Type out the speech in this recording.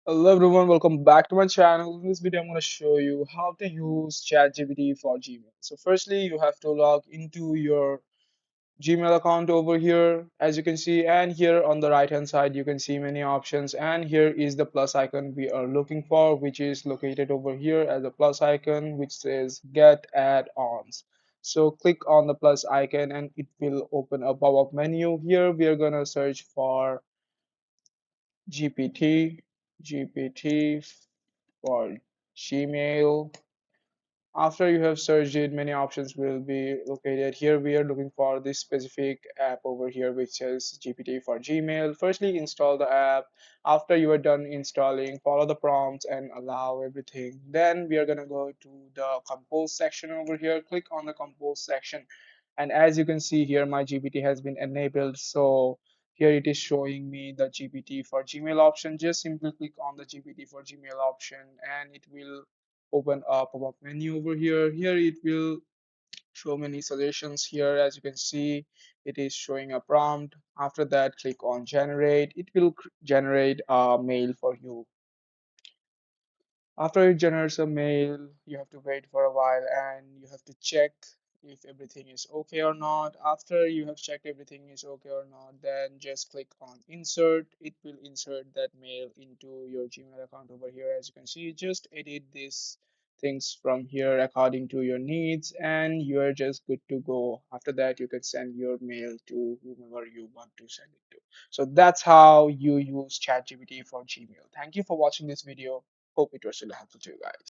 Hello everyone, welcome back to my channel. In this video, I'm going to show you how to use ChatGPT for Gmail. So firstly, you have to log into your Gmail account over here, as you can see, and here on the right hand side, you can see many options. And here is the plus icon we are looking for, which is located over here as a plus icon, which says Get Add-ons. So click on the plus icon and it will open a pop-up menu. Here we are going to search for GPT, GPT for Gmail. After you have searched it, many options will be located. Here we are looking for this specific app over here, which says GPT for Gmail. Firstly, install the app. After you are done installing, follow the prompts and allow everything. Then we are gonna go to the compose section over here. Click on the compose section. And as you can see here, my GPT has been enabled. So here it is showing me the GPT for Gmail option. Just simply click on the GPT for Gmail option and it will open a pop-up menu over here. Here it will show many suggestions here. As you can see, it is showing a prompt. After that, click on generate. It will generate a mail for you. After it generates a mail, you have to wait for a while and you have to check if everything is okay or not. After you have checked everything is okay or not, then just click on insert. It will insert that mail into your Gmail account over here. As you can see, just edit these things from here according to your needs and you are just good to go. After that, you can send your mail to whomever you want to send it to. So that's how you use ChatGPT for Gmail. Thank you for watching this video. Hope it was really helpful to you guys.